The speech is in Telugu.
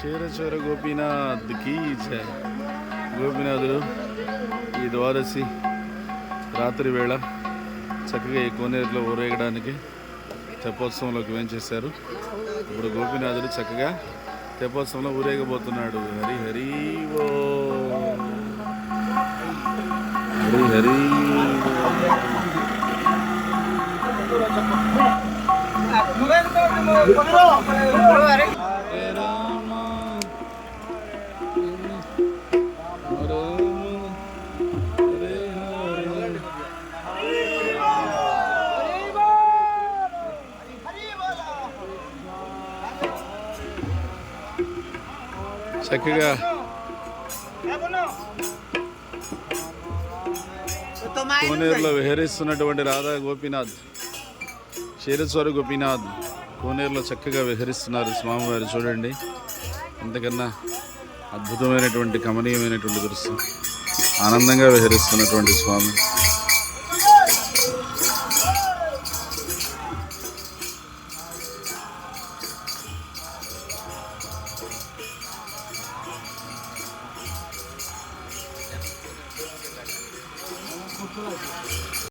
క్షీరచోర గోపీనాథ్కి జయ. గోపీనాథుడు ఈ ద్వాదశి రాత్రి వేళ చక్కగా ఈ కోనేరులో ఊరేగడానికి తెప్పోత్సవంలోకి వేంచేశారు. ఇప్పుడు గోపీనాథుడు చక్కగా తెప్పోత్సవంలో ఊరేగబోతున్నాడు. హరి హరి ఓ హరి హరి. చక్కగా కోనేరులో విహరిస్తున్నటువంటి రాధా గోపీనాథ్, క్షీరచోర గోపీనాథ్ కోనేరులో చక్కగా విహరిస్తున్నారు స్వామివారు. చూడండి, అంతకన్నా అద్భుతమైనటువంటి కమనీయమైనటువంటి దృశ్యం. ఆనందంగా విహరిస్తున్నటువంటి స్వామి.